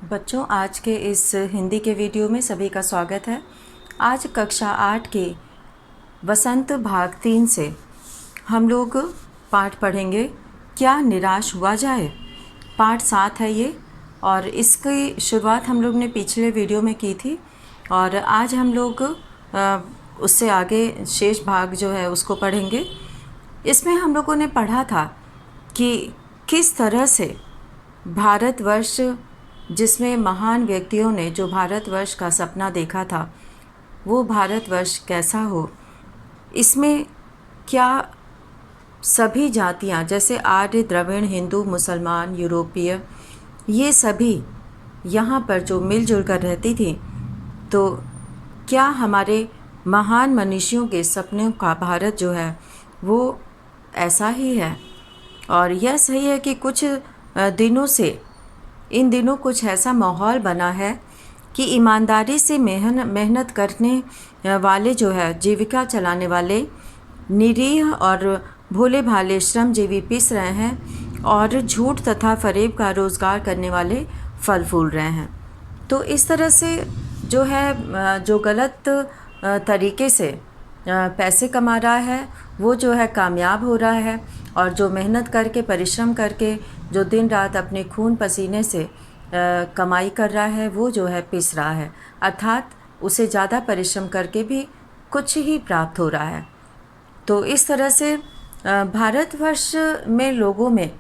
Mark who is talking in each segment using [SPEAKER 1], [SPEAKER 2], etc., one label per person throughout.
[SPEAKER 1] बच्चों, आज के इस हिंदी के वीडियो में सभी का स्वागत है। आज कक्षा 8 के वसंत भाग 3 से हम लोग पाठ पढ़ेंगे, क्या निराश हुआ जाए। पाठ 7 है ये, और इसकी शुरुआत हम लोग ने पिछले वीडियो में की थी, और आज हम लोग उससे आगे शेष भाग जो है उसको पढ़ेंगे। इसमें हम लोगों ने पढ़ा था कि किस तरह से भारतवर्ष, जिसमें महान व्यक्तियों ने जो भारतवर्ष का सपना देखा था, वो भारतवर्ष कैसा हो। इसमें क्या सभी जातियां, जैसे आर्य, द्रविड़, हिंदू, मुसलमान, यूरोपीय, ये सभी यहाँ पर जो मिलजुल कर रहती थी, तो क्या हमारे महान मनीषियों के सपनों का भारत जो है वो ऐसा ही है। और यह सही है कि कुछ दिनों से, इन दिनों कुछ ऐसा माहौल बना है कि ईमानदारी से मेहनत करने वाले जो है, जीविका चलाने वाले निरीह और भोले भाले श्रमजीवी पिस रहे हैं, और झूठ तथा फरेब का रोज़गार करने वाले फल फूल रहे हैं। तो इस तरह से जो है, जो गलत तरीके से पैसे कमा रहा है वो जो है कामयाब हो रहा है, और जो मेहनत करके, परिश्रम करके, जो दिन रात अपने खून पसीने से कमाई कर रहा है, वो जो है पिस रहा है, अर्थात उसे ज़्यादा परिश्रम करके भी कुछ ही प्राप्त हो रहा है। तो इस तरह से भारतवर्ष में लोगों में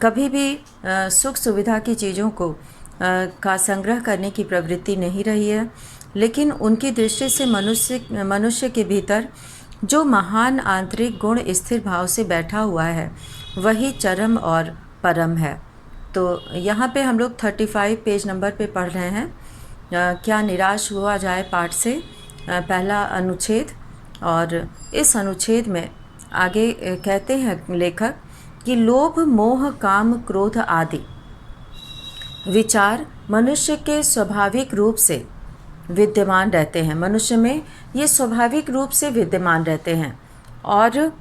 [SPEAKER 1] कभी भी सुख सुविधा की चीज़ों को का संग्रह करने की प्रवृत्ति नहीं रही है, लेकिन उनकी दृष्टि से मनुष्य के भीतर जो महान आंतरिक गुण स्थिर भाव से बैठा हुआ है, वही चरम और परम है। तो यहाँ पे हम लोग 35 पेज नंबर पे पढ़ रहे हैं, क्या निराश हुआ जाए पाठ से पहला अनुच्छेद। और इस अनुच्छेद में आगे कहते हैं लेखक कि लोभ, मोह, काम, क्रोध आदि विचार मनुष्य के स्वाभाविक रूप से विद्यमान रहते हैं। मनुष्य में ये स्वाभाविक रूप से विद्यमान रहते हैं, और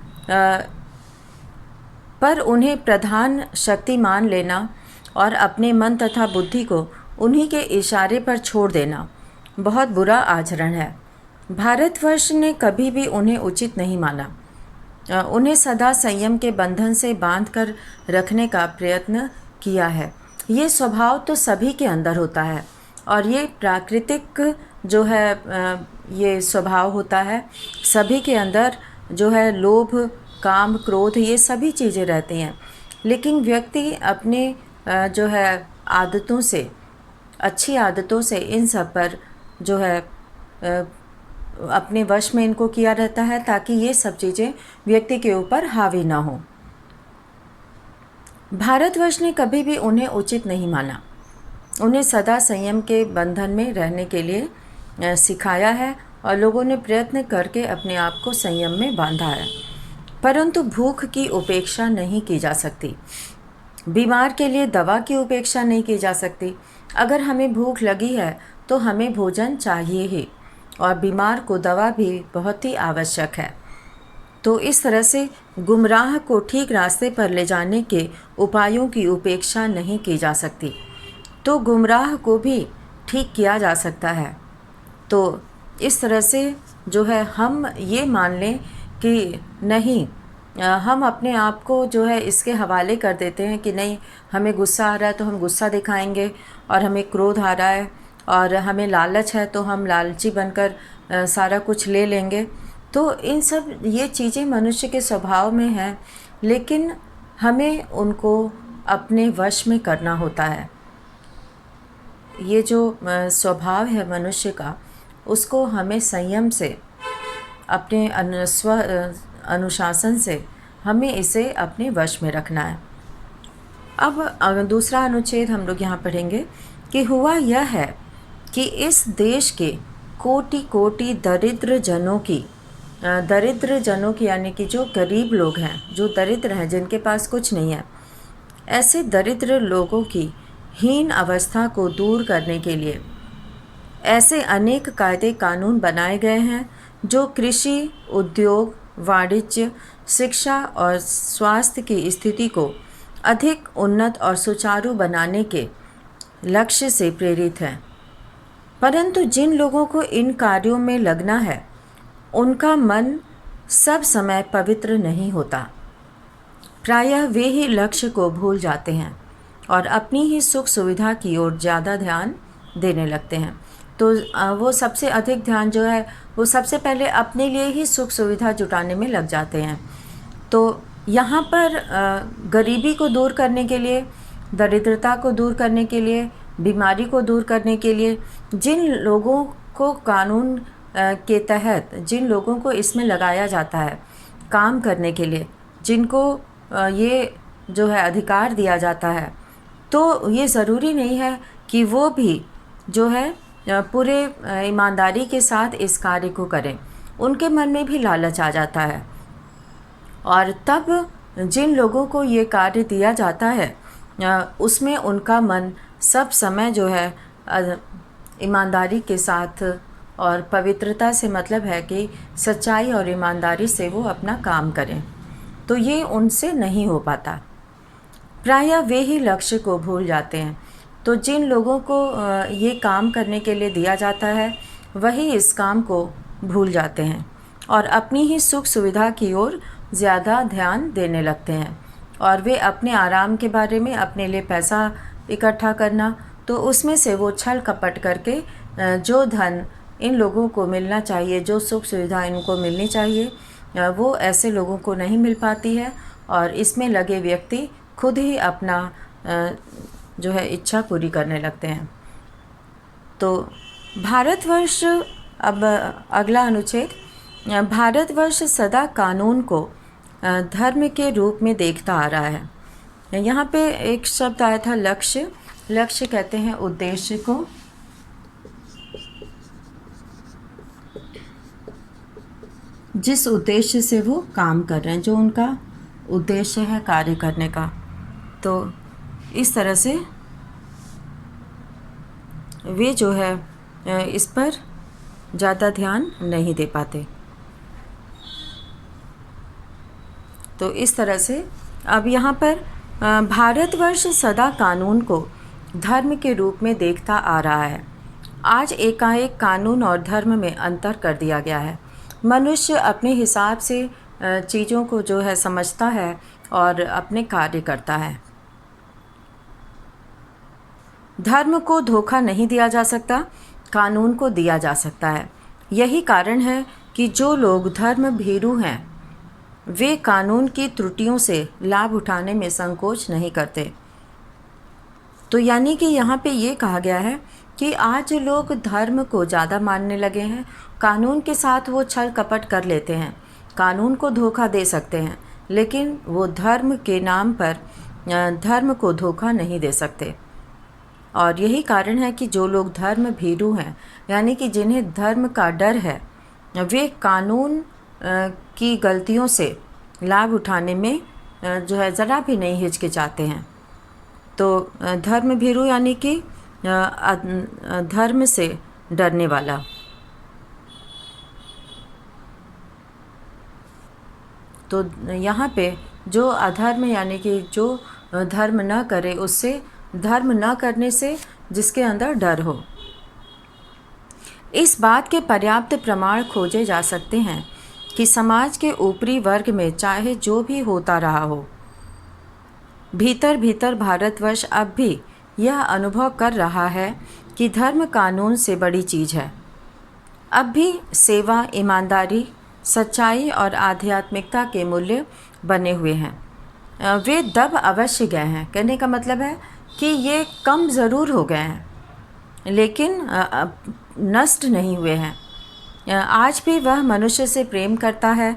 [SPEAKER 1] पर उन्हें प्रधान शक्ति मान लेना और अपने मन तथा बुद्धि को उन्हीं के इशारे पर छोड़ देना बहुत बुरा आचरण है। भारतवर्ष ने कभी भी उन्हें उचित नहीं माना। उन्हें सदा संयम के बंधन से बांध कर रखने का प्रयत्न किया है। ये स्वभाव तो सभी के अंदर होता है, और ये प्राकृतिक जो है ये स्वभाव होता है सभी के अंदर, जो है लोभ, काम, क्रोध, ये सभी चीज़ें रहती हैं। लेकिन व्यक्ति अपने जो है आदतों से, अच्छी आदतों से इन सब पर जो है अपने वश में इनको किया रहता है, ताकि ये सब चीज़ें व्यक्ति के ऊपर हावी ना हो। भारतवर्ष ने कभी भी उन्हें उचित नहीं माना। उन्हें सदा संयम के बंधन में रहने के लिए सिखाया है, और लोगों ने प्रयत्न करके अपने आप को संयम में बांधा है। परंतु भूख की उपेक्षा नहीं की जा सकती, बीमार के लिए दवा की उपेक्षा नहीं की जा सकती। अगर हमें भूख लगी है तो हमें भोजन चाहिए ही, और बीमार को दवा भी बहुत ही आवश्यक है। तो इस तरह से गुमराह को ठीक रास्ते पर ले जाने के उपायों की उपेक्षा नहीं की जा सकती, तो गुमराह को भी ठीक किया जा सकता है। तो इस तरह से जो है हम ये मान लें कि नहीं, हम अपने आप को जो है इसके हवाले कर देते हैं कि नहीं, हमें गुस्सा आ रहा है तो हम गुस्सा दिखाएंगे, और हमें क्रोध आ रहा है और हमें लालच है तो हम लालची बनकर सारा कुछ ले लेंगे। तो इन सब ये चीज़ें मनुष्य के स्वभाव में हैं, लेकिन हमें उनको अपने वश में करना होता है। ये जो स्वभाव है मनुष्य का, उसको हमें संयम से, अपने अनुशासन से हमें इसे अपने वश में रखना है। अब दूसरा अनुच्छेद हम लोग यहाँ पढ़ेंगे कि हुआ यह है कि इस देश के कोटि कोटि दरिद्र जनों की यानी कि जो गरीब लोग हैं, जो दरिद्र हैं, जिनके पास कुछ नहीं है, ऐसे दरिद्र लोगों की हीन अवस्था को दूर करने के लिए ऐसे अनेक कायदे कानून बनाए गए हैं जो कृषि, उद्योग, वाणिज्य, शिक्षा और स्वास्थ्य की स्थिति को अधिक उन्नत और सुचारू बनाने के लक्ष्य से प्रेरित हैं, परंतु जिन लोगों को इन कार्यों में लगना है उनका मन सब समय पवित्र नहीं होता। प्रायः वे ही लक्ष्य को भूल जाते हैं और अपनी ही सुख सुविधा की ओर ज़्यादा ध्यान देने लगते हैं। तो वो सबसे अधिक ध्यान जो है वो सबसे पहले अपने लिए ही सुख सुविधा जुटाने में लग जाते हैं। तो यहाँ पर गरीबी को दूर करने के लिए, दरिद्रता को दूर करने के लिए, बीमारी को दूर करने के लिए जिन लोगों को कानून के तहत, जिन लोगों को इसमें लगाया जाता है काम करने के लिए, जिनको ये जो है अधिकार दिया जाता है, तो ये ज़रूरी नहीं है कि वो भी जो है पूरे ईमानदारी के साथ इस कार्य को करें। उनके मन में भी लालच आ जाता है और तब जिन लोगों को ये कार्य दिया जाता है उसमें उनका मन सब समय जो है ईमानदारी के साथ और पवित्रता से, मतलब है कि सच्चाई और ईमानदारी से वो अपना काम करें, तो ये उनसे नहीं हो पाता। प्रायः वे ही लक्ष्य को भूल जाते हैं। तो जिन लोगों को ये काम करने के लिए दिया जाता है वही इस काम को भूल जाते हैं और अपनी ही सुख सुविधा की ओर ज़्यादा ध्यान देने लगते हैं। और वे अपने आराम के बारे में, अपने लिए पैसा इकट्ठा करना, तो उसमें से वो छल कपट करके जो धन इन लोगों को मिलना चाहिए, जो सुख सुविधा इनको मिलनी चाहिए, वो ऐसे लोगों को नहीं मिल पाती है और इसमें लगे व्यक्ति खुद ही अपना जो है इच्छा पूरी करने लगते हैं। तो भारतवर्ष, अब अगला अनुच्छेद, भारतवर्ष सदा कानून को धर्म के रूप में देखता आ रहा है। यहाँ पे एक शब्द आया था लक्ष्य। लक्ष्य कहते हैं उद्देश्य को। जिस उद्देश्य से वो काम कर रहे हैं, जो उनका उद्देश्य है कार्य करने का, तो इस तरह से वे जो है इस पर ज़्यादा ध्यान नहीं दे पाते। तो इस तरह से अब यहाँ पर भारतवर्ष सदा कानून को धर्म के रूप में देखता आ रहा है। आज एकाएक कानून और धर्म में अंतर कर दिया गया है। मनुष्य अपने हिसाब से चीज़ों को जो है समझता है और अपने कार्य करता है। धर्म को धोखा नहीं दिया जा सकता, कानून को दिया जा सकता है। यही कारण है कि जो लोग धर्म भीरू हैं वे कानून की त्रुटियों से लाभ उठाने में संकोच नहीं करते। तो यानी कि यहाँ पे ये कहा गया है कि आज लोग धर्म को ज़्यादा मानने लगे हैं, कानून के साथ वो छल कपट कर लेते हैं, कानून को धोखा दे सकते हैं, लेकिन वो धर्म के नाम पर धर्म को धोखा नहीं दे सकते। और यही कारण है कि जो लोग धर्म भीरू हैं, यानी कि जिन्हें धर्म का डर है, वे कानून की गलतियों से लाभ उठाने में जो है ज़रा भी नहीं हिचकिचाते हैं। तो धर्म भीरू यानी कि धर्म से डरने वाला। तो यहाँ पे जो अधर्म यानी कि जो धर्म न करे, उससे धर्म न करने से जिसके अंदर डर हो। इस बात के पर्याप्त प्रमाण खोजे जा सकते हैं कि समाज के ऊपरी वर्ग में चाहे जो भी होता रहा हो, भीतर भीतर भारतवर्ष अब भी यह अनुभव कर रहा है कि धर्म कानून से बड़ी चीज़ है। अब भी सेवा, ईमानदारी, सच्चाई और आध्यात्मिकता के मूल्य बने हुए हैं। वे दब अवश्य गए हैं। कहने का मतलब है कि ये कम ज़रूर हो गए हैं, लेकिन नष्ट नहीं हुए हैं। आज भी वह मनुष्य से प्रेम करता है,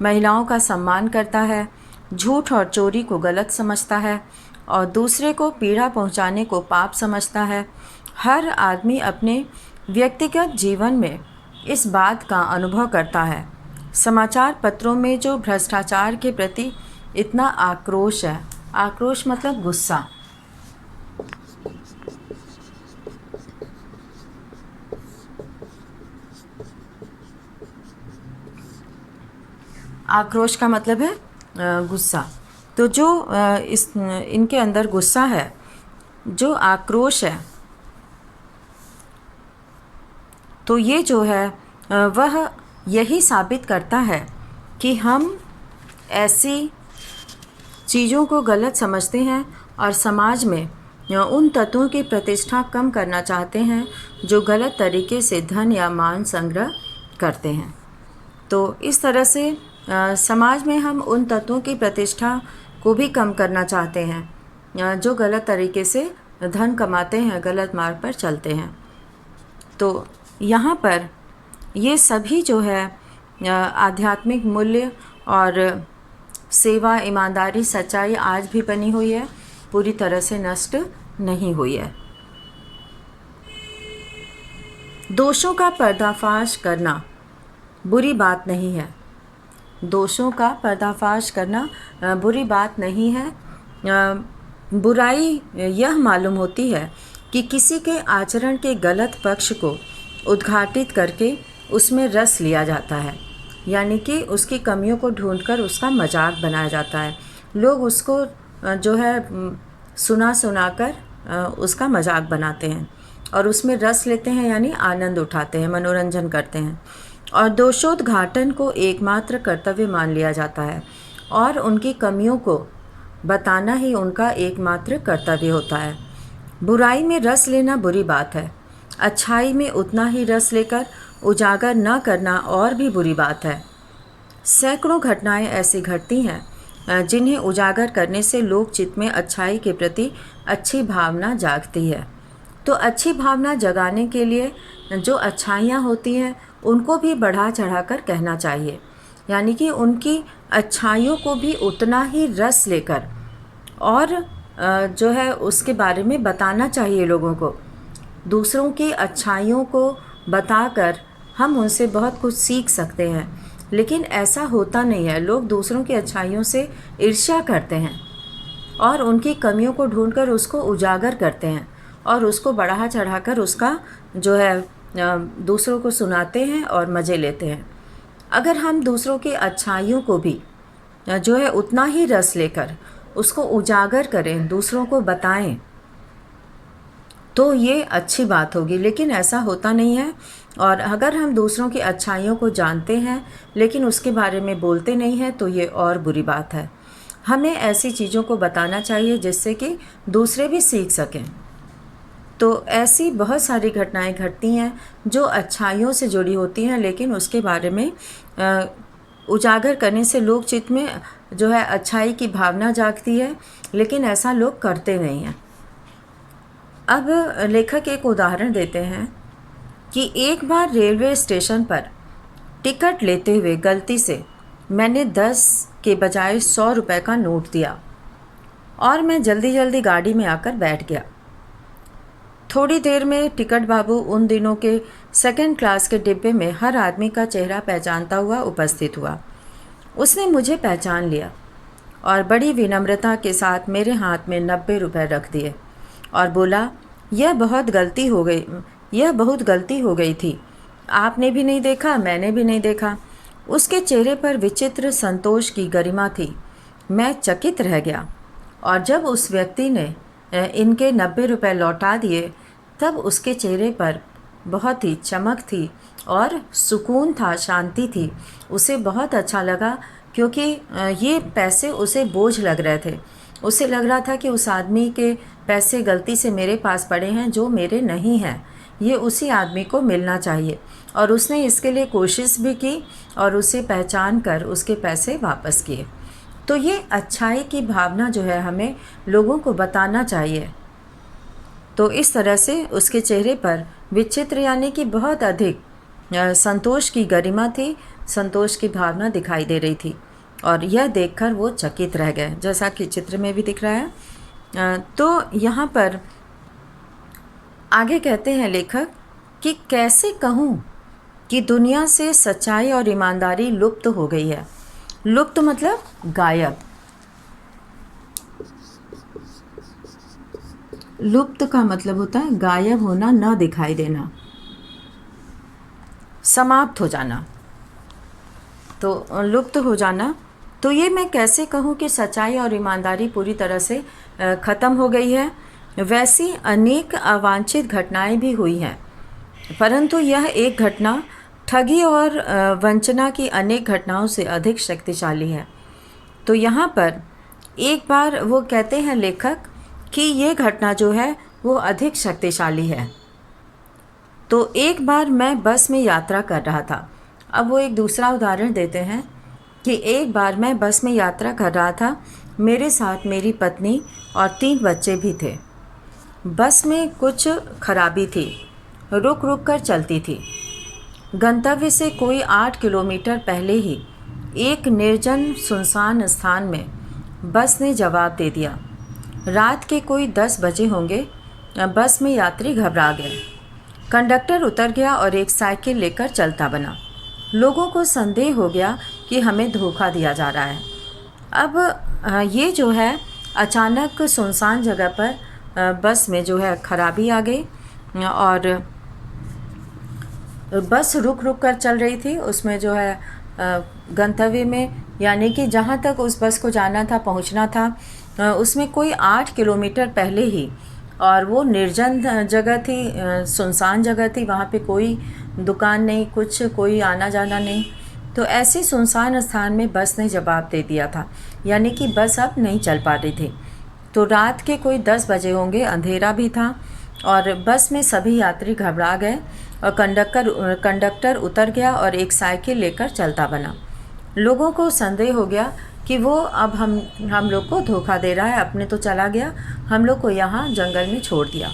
[SPEAKER 1] महिलाओं का सम्मान करता है, झूठ और चोरी को गलत समझता है और दूसरे को पीड़ा पहुंचाने को पाप समझता है। हर आदमी अपने व्यक्तिगत जीवन में इस बात का अनुभव करता है। समाचार पत्रों में जो भ्रष्टाचार के प्रति इतना आक्रोश है, आक्रोश मतलब गुस्सा, आक्रोश का मतलब है गुस्सा। तो जो इनके अंदर गुस्सा है, जो आक्रोश है, तो ये जो है वह यही साबित करता है कि हम ऐसी चीज़ों को गलत समझते हैं और समाज में उन तत्वों की प्रतिष्ठा कम करना चाहते हैं जो गलत तरीके से धन या मान संग्रह करते हैं। तो इस तरह से समाज में हम उन तत्वों की प्रतिष्ठा को भी कम करना चाहते हैं जो गलत तरीके से धन कमाते हैं, गलत मार्ग पर चलते हैं। तो यहाँ पर ये सभी जो है आध्यात्मिक मूल्य और सेवा, ईमानदारी, सच्चाई आज भी बनी हुई है, पूरी तरह से नष्ट नहीं हुई है। दोषों का पर्दाफाश करना बुरी बात नहीं है। दोषों का पर्दाफाश करना बुरी बात नहीं है। बुराई यह मालूम होती है कि किसी के आचरण के गलत पक्ष को उद्घाटित करके उसमें रस लिया जाता है, यानी कि उसकी कमियों को ढूंढकर उसका मजाक बनाया जाता है। लोग उसको जो है सुना कर उसका मजाक बनाते हैं और उसमें रस लेते हैं, यानी आनंद उठाते हैं, मनोरंजन करते हैं। और दोषोद्घाटन को एकमात्र कर्तव्य मान लिया जाता है और उनकी कमियों को बताना ही उनका एकमात्र कर्तव्य होता है। बुराई में रस लेना बुरी बात है। अच्छाई में उतना ही रस लेकर उजागर न करना और भी बुरी बात है। सैकड़ों घटनाएं ऐसी घटती हैं जिन्हें उजागर करने से लोक चित्त में अच्छाई के प्रति अच्छी भावना जागती है। तो अच्छी भावना जगाने के लिए जो अच्छाइयाँ होती हैं उनको भी बढ़ा चढ़ाकर कहना चाहिए, यानी कि उनकी अच्छाइयों को भी उतना ही रस लेकर और जो है उसके बारे में बताना चाहिए लोगों को। दूसरों की अच्छाइयों को बताकर हम उनसे बहुत कुछ सीख सकते हैं, लेकिन ऐसा होता नहीं है। लोग दूसरों की अच्छाइयों से ईर्ष्या करते हैं और उनकी कमियों को ढूंढकर उसको उजागर करते हैं और उसको बढ़ा चढ़ाकर उसका जो है दूसरों को सुनाते हैं और मज़े लेते हैं। अगर हम दूसरों की अच्छाइयों को भी जो है उतना ही रस लेकर उसको उजागर करें, दूसरों को बताएं, तो ये अच्छी बात होगी। लेकिन ऐसा होता नहीं है। और अगर हम दूसरों की अच्छाइयों को जानते हैं लेकिन उसके बारे में बोलते नहीं हैं, तो ये और बुरी बात है। हमें ऐसी चीज़ों को बताना चाहिए जिससे कि दूसरे भी सीख सकें। तो ऐसी बहुत सारी घटनाएं घटती हैं जो अच्छाइयों से जुड़ी होती हैं, लेकिन उसके बारे में उजागर करने से लोक चित्त में जो है अच्छाई की भावना जागती है, लेकिन ऐसा लोग करते नहीं हैं। अब लेखक एक उदाहरण देते हैं कि एक बार रेलवे स्टेशन पर टिकट लेते हुए गलती से मैंने 10 के बजाय 100 रुपये का नोट दिया और मैं जल्दी जल्दी गाड़ी में आकर बैठ गया। थोड़ी देर में टिकट बाबू उन दिनों के सेकंड क्लास के डिब्बे में हर आदमी का चेहरा पहचानता हुआ उपस्थित हुआ। उसने मुझे पहचान लिया और बड़ी विनम्रता के साथ मेरे हाथ में 90 रुपये रख दिए और बोला, यह बहुत गलती हो गई थी। आपने भी नहीं देखा, मैंने भी नहीं देखा। उसके चेहरे पर विचित्र संतोष की गरिमा थी। मैं चकित रह गया और जब उस व्यक्ति ने इनके 90 रुपये लौटा दिए तब उसके चेहरे पर बहुत ही चमक थी और सुकून था, शांति थी। उसे बहुत अच्छा लगा क्योंकि ये पैसे उसे बोझ लग रहे थे। उसे लग रहा था कि उस आदमी के पैसे गलती से मेरे पास पड़े हैं जो मेरे नहीं हैं, ये उसी आदमी को मिलना चाहिए। और उसने इसके लिए कोशिश भी की और उसे पहचान कर उसके पैसे वापस किए। तो ये अच्छाई की भावना जो है हमें लोगों को बताना चाहिए। तो इस तरह से उसके चेहरे पर विचित्र यानी कि बहुत अधिक संतोष की गरिमा थी, संतोष की भावना दिखाई दे रही थी और यह देखकर वो चकित रह गए, जैसा कि चित्र में भी दिख रहा है। तो यहाँ पर आगे कहते हैं लेखक कि कैसे कहूँ कि दुनिया से सच्चाई और ईमानदारी लुप्त हो गई है। लुप्त मतलब गायब। लुप्त का मतलब होता है गायब होना, न दिखाई देना, समाप्त हो जाना। तो लुप्त हो जाना। तो ये मैं कैसे कहूँ कि सच्चाई और ईमानदारी पूरी तरह से ख़त्म हो गई है। वैसी अनेक अवांछित घटनाएं भी हुई हैं परंतु यह एक घटना ठगी और वंचना की अनेक घटनाओं से अधिक शक्तिशाली है। तो यहाँ पर एक बार वो कहते हैं लेखक कि ये घटना जो है वो अधिक शक्तिशाली है। तो एक बार मैं बस में यात्रा कर रहा था। अब वो एक दूसरा उदाहरण देते हैं कि एक बार मैं बस में यात्रा कर रहा था, मेरे साथ मेरी पत्नी और 3 बच्चे भी थे। बस में कुछ खराबी थी, रुक रुक कर चलती थी। गंतव्य से कोई 8 किलोमीटर पहले ही एक निर्जन सुनसान स्थान में बस ने जवाब दे दिया। रात के कोई 10 बजे होंगे। बस में यात्री घबरा गए। कंडक्टर उतर गया और एक साइकिल लेकर चलता बना। लोगों को संदेह हो गया कि हमें धोखा दिया जा रहा है। अब ये जो है अचानक सुनसान जगह पर बस में जो है खराबी आ गई और बस रुक रुक कर चल रही थी। उसमें जो है गंतव्य में यानी कि जहाँ तक उस बस को जाना था, पहुँचना था, उसमें कोई 8 किलोमीटर पहले ही, और वो निर्जन जगह थी, सुनसान जगह थी, वहाँ पे कोई दुकान नहीं, कुछ कोई आना जाना नहीं। तो ऐसे सुनसान स्थान में बस ने जवाब दे दिया था, यानी कि बस अब नहीं चल पा रही थी। तो रात के कोई 10 बजे होंगे, अंधेरा भी था और बस में सभी यात्री घबरा गए और कंडक्टर उतर गया और एक साइकिल लेकर चलता बना। लोगों को संदेह हो गया कि वो अब हम लोग को धोखा दे रहा है, अपने तो चला गया, हम लोग को यहाँ जंगल में छोड़ दिया।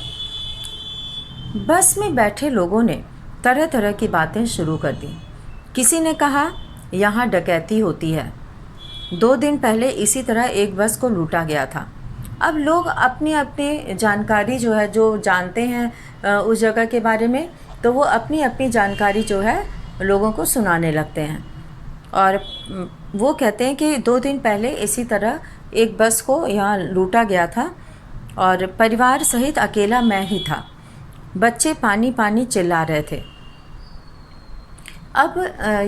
[SPEAKER 1] बस में बैठे लोगों ने तरह तरह की बातें शुरू कर दी। किसी ने कहा यहाँ डकैती होती है, 2 दिन पहले इसी तरह एक बस को लूटा गया था। अब लोग अपनी अपनी जानकारी जो है, जो जानते हैं उस जगह के बारे में, तो वो अपनी अपनी जानकारी जो है लोगों को सुनाने लगते हैं। और वो कहते हैं कि 2 दिन पहले इसी तरह एक बस को यहाँ लूटा गया था और परिवार सहित अकेला मैं ही था। बच्चे पानी पानी चिल्ला रहे थे। अब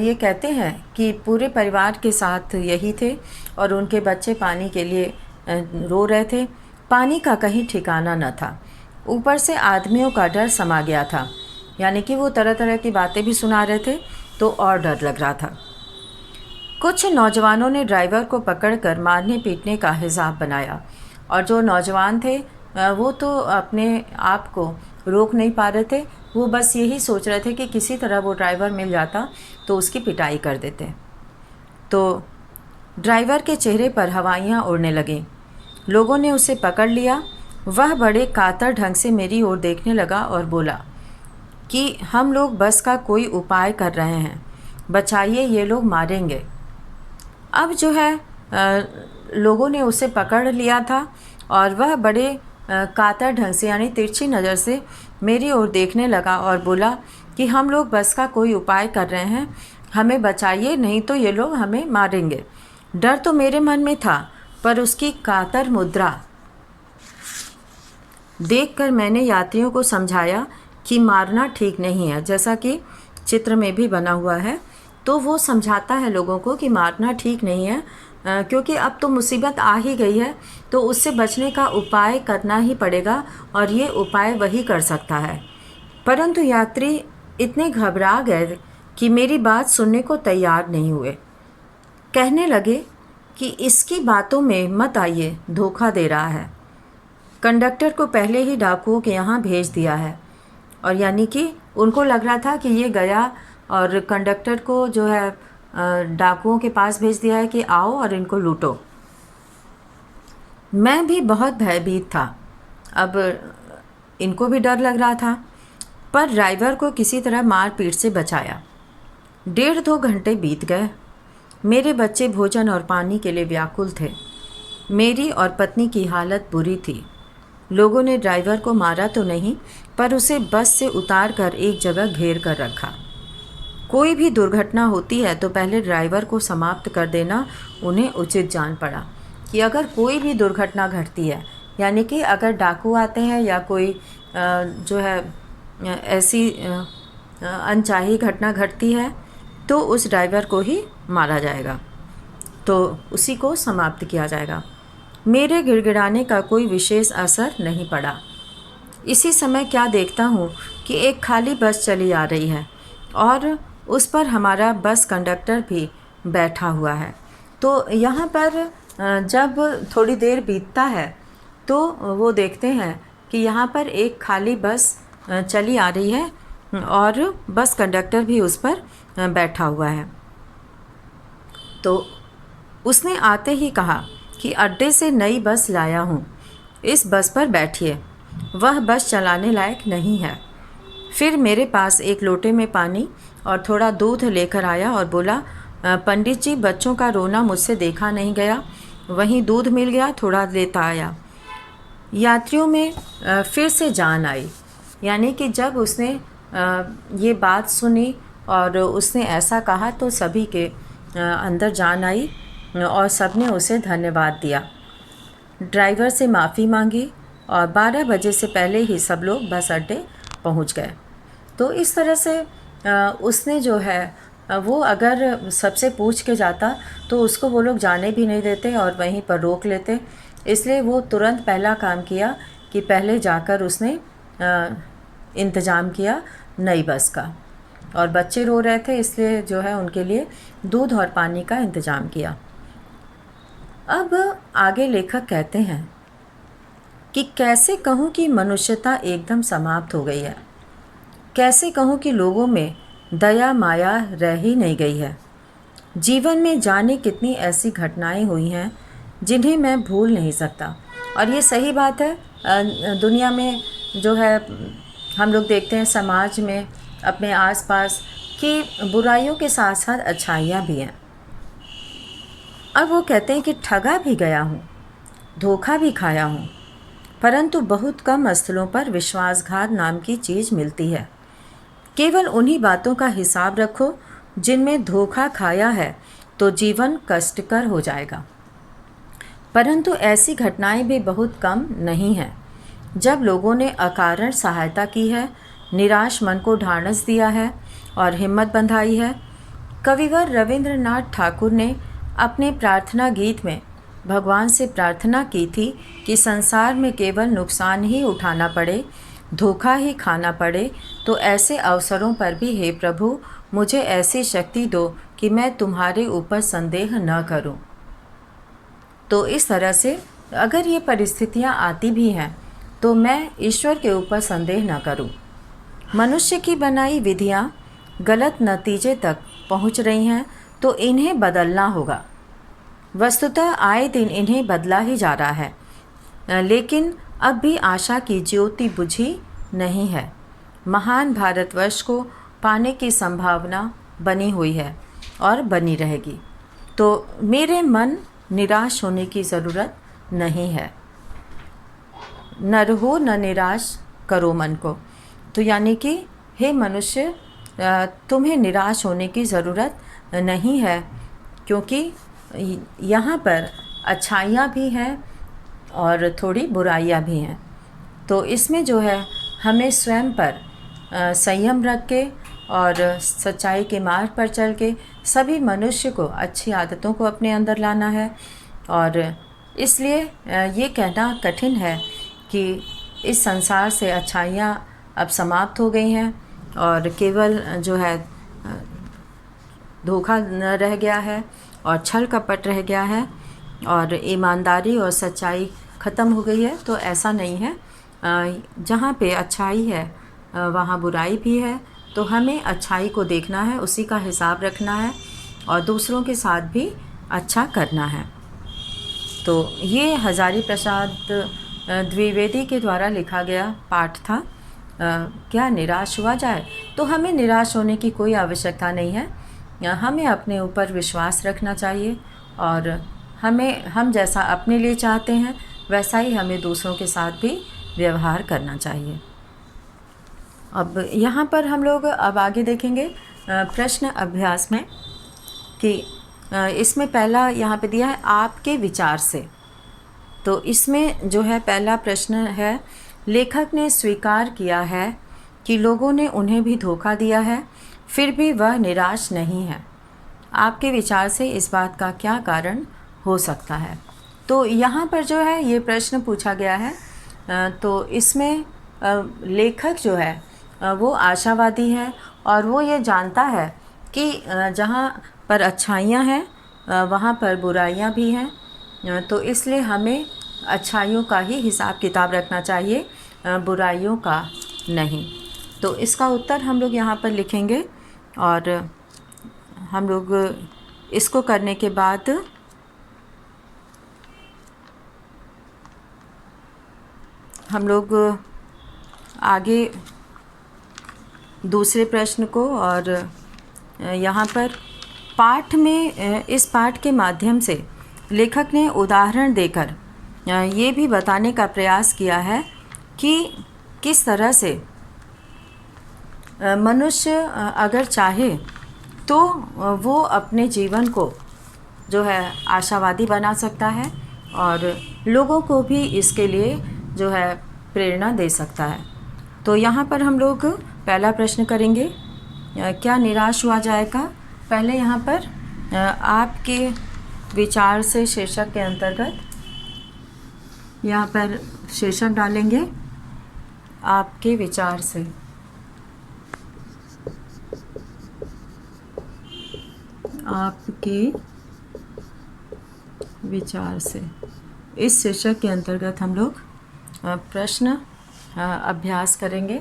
[SPEAKER 1] ये कहते हैं कि पूरे परिवार के साथ यही थे और उनके बच्चे पानी के लिए रो रहे थे। पानी का कहीं ठिकाना न था। ऊपर से आदमियों का डर समा गया था, यानी कि वो तरह तरह की बातें भी सुना रहे थे, तो और डर लग रहा था। कुछ नौजवानों ने ड्राइवर को पकड़कर मारने पीटने का हिसाब बनाया और जो नौजवान थे वो तो अपने आप को रोक नहीं पा रहे थे। वो बस यही सोच रहे थे कि किसी तरह वो ड्राइवर मिल जाता तो उसकी पिटाई कर देते। तो ड्राइवर के चेहरे पर हवाइयाँ उड़ने लगीं। लोगों ने उसे पकड़ लिया। वह बड़े कातर ढंग से मेरी ओर देखने लगा और बोला कि हम लोग बस का कोई उपाय कर रहे हैं, बचाइए, ये लोग मारेंगे। अब जो है लोगों ने उसे पकड़ लिया था और वह बड़े कातर ढंग से यानी तिरछी नज़र से मेरी ओर देखने लगा और बोला कि हम लोग बस का कोई उपाय कर रहे हैं, हमें बचाइए, नहीं तो ये लोग हमें मारेंगे। डर तो मेरे मन में था, पर उसकी कातर मुद्रा देखकर मैंने यात्रियों को समझाया कि मारना ठीक नहीं है, जैसा कि चित्र में भी बना हुआ है। तो वो समझाता है लोगों को कि मारना ठीक नहीं है, क्योंकि अब तो मुसीबत आ ही गई है, तो उससे बचने का उपाय करना ही पड़ेगा और ये उपाय वही कर सकता है। परंतु यात्री इतने घबरा गए कि मेरी बात सुनने को तैयार नहीं हुए। कहने लगे कि इसकी बातों में मत आइए, धोखा दे रहा है। कंडक्टर को पहले ही डाकुओं के यहाँ भेज दिया है। और यानी कि उनको लग रहा था कि ये गया और कंडक्टर को जो है डाकुओं के पास भेज दिया है कि आओ और इनको लूटो। मैं भी बहुत भयभीत था। अब इनको भी डर लग रहा था, पर ड्राइवर को किसी तरह मार पीट से बचाया। 1.5-2 घंटे बीत गए। मेरे बच्चे भोजन और पानी के लिए व्याकुल थे। मेरी और पत्नी की हालत बुरी थी। लोगों ने ड्राइवर को मारा तो नहीं, पर उसे बस से उतार कर एक जगह घेर कर रखा। कोई भी दुर्घटना होती है तो पहले ड्राइवर को समाप्त कर देना उन्हें उचित जान पड़ा कि अगर कोई भी दुर्घटना घटती है, यानी कि अगर डाकू आते हैं या कोई जो है ऐसी अनचाही घटना घटती है, तो उस ड्राइवर को ही मारा जाएगा, तो उसी को समाप्त किया जाएगा। मेरे गिड़गिड़ाने का कोई विशेष असर नहीं पड़ा। इसी समय क्या देखता हूँ कि एक खाली बस चली आ रही है और उस पर हमारा बस कंडक्टर भी बैठा हुआ है। तो यहाँ पर जब थोड़ी देर बीतता है तो वो देखते हैं कि यहाँ पर एक खाली बस चली आ रही है और बस कंडक्टर भी उस पर बैठा हुआ है। तो उसने आते ही कहा कि अड्डे से नई बस लाया हूँ, इस बस पर बैठिए, वह बस चलाने लायक नहीं है। फिर मेरे पास एक लोटे में पानी और थोड़ा दूध लेकर आया और बोला, पंडित जी, बच्चों का रोना मुझसे देखा नहीं गया, वहीं दूध मिल गया, थोड़ा लेता आया। यात्रियों में फिर से जान आई, यानी कि जब उसने ये बात सुनी और उसने ऐसा कहा तो सभी के अंदर जान आई और सबने उसे धन्यवाद दिया। ड्राइवर से माफ़ी मांगी और 12 बजे से पहले ही सब लोग बस अड्डे पहुंच गए। तो इस तरह से उसने जो है वो अगर सबसे पूछ के जाता तो उसको वो लोग जाने भी नहीं देते और वहीं पर रोक लेते। इसलिए वो तुरंत पहला काम किया कि पहले जाकर उसने इंतज़ाम किया नई बस का। और बच्चे रो रहे थे, इसलिए जो है उनके लिए दूध और पानी का इंतज़ाम किया। अब आगे लेखक कहते हैं कि कैसे कहूँ कि मनुष्यता एकदम समाप्त हो गई है, कैसे कहूँ कि लोगों में दया माया रह ही नहीं गई है। जीवन में जाने कितनी ऐसी घटनाएं हुई हैं जिन्हें मैं भूल नहीं सकता। और ये सही बात है, दुनिया में जो है हम लोग देखते हैं समाज में अपने आसपास कि बुराइयों के साथ साथ अच्छाइयाँ भी हैं। अब वो कहते हैं कि ठगा भी गया हूँ, धोखा भी खाया हूँ, परंतु बहुत कम स्थलों पर विश्वासघात नाम की चीज़ मिलती है। केवल उन्हीं बातों का हिसाब रखो जिनमें धोखा खाया है तो जीवन कष्टकर हो जाएगा। परंतु ऐसी घटनाएं भी बहुत कम नहीं हैं जब लोगों ने अकारण सहायता की है, निराश मन को ढाढ़स दिया है और हिम्मत बंधाई है। कविवर रविंद्रनाथ ठाकुर ने अपने प्रार्थना गीत में भगवान से प्रार्थना की थी कि संसार में केवल नुकसान ही उठाना पड़े, धोखा ही खाना पड़े, तो ऐसे अवसरों पर भी हे प्रभु मुझे ऐसी शक्ति दो कि मैं तुम्हारे ऊपर संदेह न करूं। तो इस तरह से अगर ये परिस्थितियां आती भी हैं तो मैं ईश्वर के ऊपर संदेह न करूं। मनुष्य की बनाई विधियां गलत नतीजे तक पहुंच रही हैं तो इन्हें बदलना होगा। वस्तुतः आए दिन इन्हें बदला ही जा रहा है, लेकिन अब भी आशा की ज्योति बुझी नहीं है। महान भारतवर्ष को पाने की संभावना बनी हुई है और बनी रहेगी। तो मेरे मन निराश होने की ज़रूरत नहीं है। न रहो न निराश करो मन को। तो यानी कि हे मनुष्य, तुम्हें निराश होने की ज़रूरत नहीं है, क्योंकि यहाँ पर अच्छाइयाँ भी हैं और थोड़ी बुराइयाँ भी हैं। तो इसमें जो है हमें स्वयं पर संयम रख के और सच्चाई के मार्ग पर चल के सभी मनुष्य को अच्छी आदतों को अपने अंदर लाना है। और इसलिए ये कहना कठिन है कि इस संसार से अच्छाइयाँ अब समाप्त हो गई हैं और केवल जो है धोखा न रह गया है और छल कपट रह गया है और ईमानदारी और सच्चाई ख़त्म हो गई है। तो ऐसा नहीं है, जहाँ पे अच्छाई है वहाँ बुराई भी है। तो हमें अच्छाई को देखना है, उसी का हिसाब रखना है और दूसरों के साथ भी अच्छा करना है। तो ये हजारी प्रसाद द्विवेदी के द्वारा लिखा गया पाठ था। क्या निराश हुआ जाए? तो हमें निराश होने की कोई आवश्यकता नहीं है। हमें अपने ऊपर विश्वास रखना चाहिए और हम जैसा अपने लिए चाहते हैं वैसा ही हमें दूसरों के साथ भी व्यवहार करना चाहिए। अब यहाँ पर हम लोग अब आगे देखेंगे प्रश्न अभ्यास में कि इसमें पहला यहाँ पे दिया है आपके विचार से। तो इसमें जो है पहला प्रश्न है, लेखक ने स्वीकार किया है कि लोगों ने उन्हें भी धोखा दिया है, फिर भी वह निराश नहीं है। आपके विचार से इस बात का क्या कारण हो सकता है? तो यहाँ पर जो है ये प्रश्न पूछा गया है। तो इसमें लेखक जो है वो आशावादी है और वो ये जानता है कि जहाँ पर अच्छाइयाँ हैं वहाँ पर बुराइयाँ भी हैं। तो इसलिए हमें अच्छाइयों का ही हिसाब किताब रखना चाहिए, बुराइयों का नहीं। तो इसका उत्तर हम लोग यहाँ पर लिखेंगे और हम लोग इसको करने के बाद हम लोग आगे दूसरे प्रश्न को, और यहाँ पर पाठ में इस पाठ के माध्यम से लेखक ने उदाहरण देकर ये भी बताने का प्रयास किया है कि किस तरह से मनुष्य अगर चाहे तो वो अपने जीवन को जो है आशावादी बना सकता है और लोगों को भी इसके लिए जो है प्रेरणा दे सकता है। तो यहाँ पर हम लोग पहला प्रश्न करेंगे, क्या निराश हुआ जाएगा। पहले यहाँ पर आपके विचार से शीर्षक के अंतर्गत यहाँ पर शीर्षक डालेंगे, आपके विचार से। आपके विचार से, इस शीर्षक के अंतर्गत हम लोग प्रश्न अभ्यास करेंगे।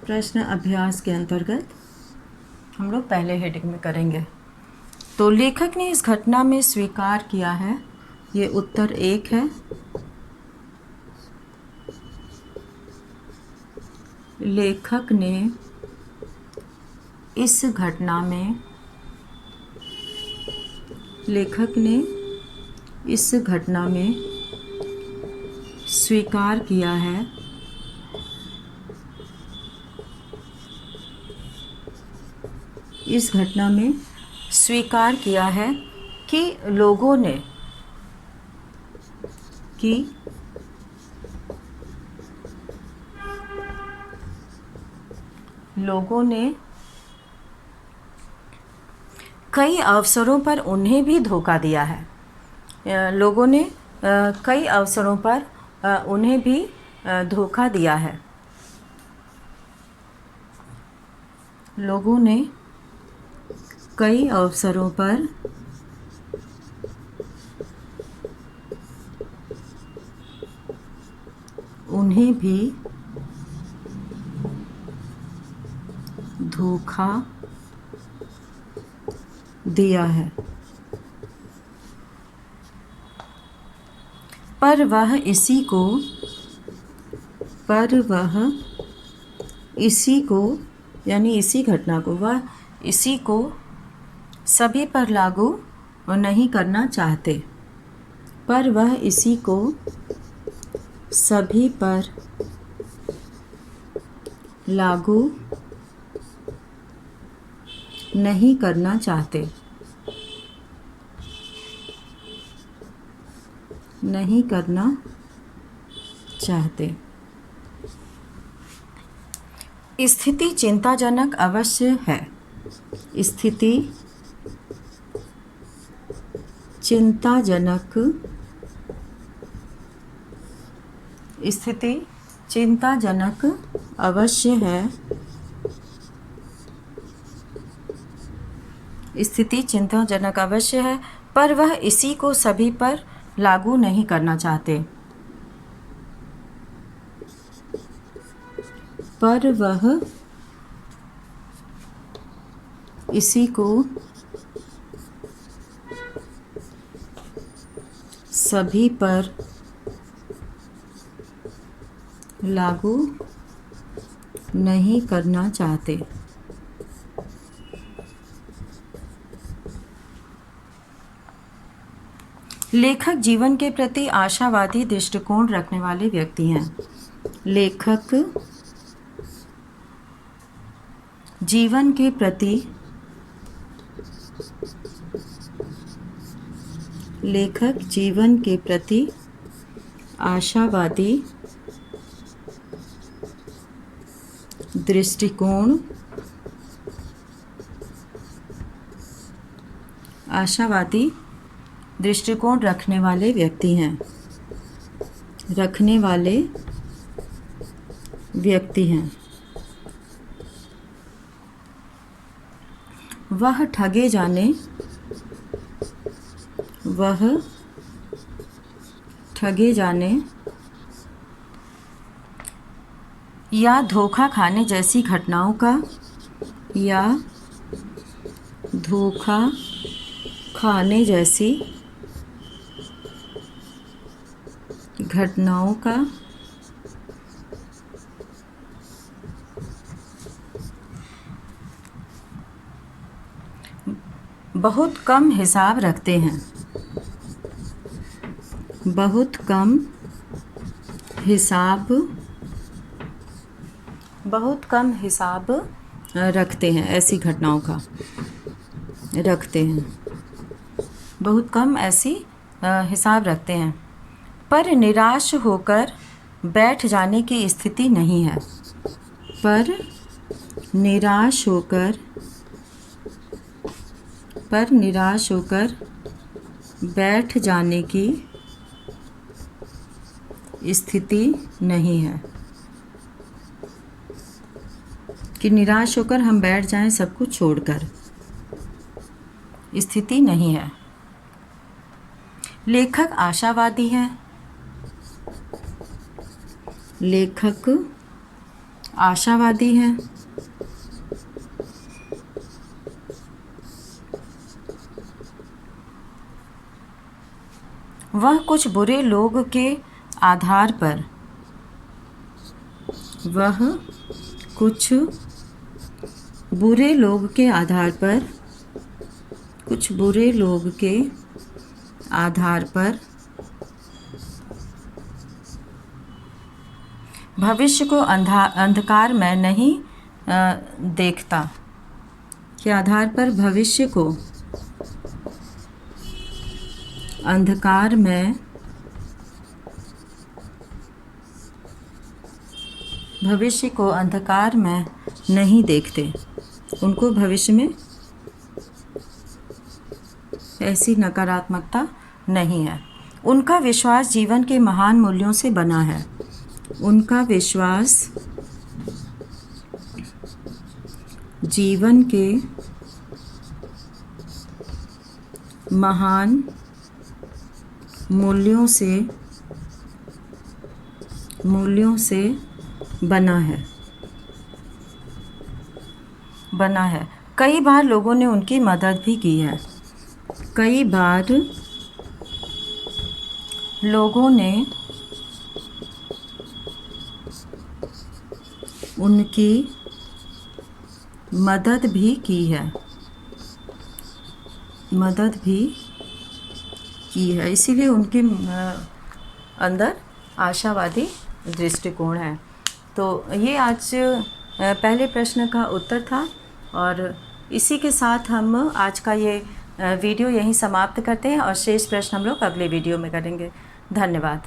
[SPEAKER 1] प्रश्न अभ्यास के अंतर्गत हम लोग पहले हेडिंग में करेंगे। तो लेखक ने इस घटना में स्वीकार किया है, ये उत्तर 1 है। लेखक ने इस घटना में, लेखक ने इस घटना में स्वीकार किया है इस घटना में स्वीकार किया है कि लोगों ने कई अवसरों पर उन्हें भी धोखा दिया है। लोगों ने कई अवसरों पर उन्हें भी धोखा दिया है। लोगों ने कई अवसरों पर उन्हें भी धोखा दिया है, पर वह इसी को यानी इसी घटना को, वह इसी को सभी पर लागू नहीं करना चाहते, पर वह इसी को सभी पर लागू नहीं करना चाहते, नहीं करना चाहते। स्थिति चिंताजनक अवश्य है। स्थिति चिंताजनक, स्थिति चिंताजनक अवश्य है। स्थिति चिंताजनक अवश्य है, पर वह इसी को सभी पर लागू नहीं करना चाहते, पर वह इसी को सभी पर लागू नहीं करना चाहते। लेखक जीवन के प्रति आशावादी दृष्टिकोण रखने वाले व्यक्ति हैं। लेखक जीवन के प्रति, लेखक जीवन के प्रति आशावादी दृष्टिकोण, आशावादी दृष्टिकोण रखने वाले व्यक्ति हैं। रखने वाले व्यक्ति हैं। वह ठगे जाने या धोखा खाने जैसी घटनाओं का बहुत कम हिसाब रखते हैं। ऐसी घटनाओं का बहुत कम ऐसी हिसाब रखते हैं। पर निराश होकर बैठ जाने की स्थिति नहीं है। पर निराश होकर बैठ जाने की स्थिति नहीं है। कि निराश होकर हम बैठ जाएं सब कुछ छोड़कर, स्थिति नहीं है। लेखक आशावादी है। वह कुछ बुरे लोग के आधार पर भविष्य को अंधकार में नहीं देखता। के आधार पर भविष्य को अंधकार में नहीं देखते। उनको भविष्य में ऐसी नकारात्मकता नहीं है। उनका विश्वास जीवन के महान मूल्यों से बना है। उनका विश्वास जीवन के महान मूल्यों से बना है। कई बार लोगों ने उनकी मदद भी की है। कई बार लोगों ने उनकी मदद भी की है। इसीलिए उनके अंदर आशावादी दृष्टिकोण है। तो ये आज पहले प्रश्न का उत्तर था और इसी के साथ हम आज का ये वीडियो यहीं समाप्त करते हैं और शेष प्रश्न हम लोग अगले वीडियो में करेंगे। धन्यवाद।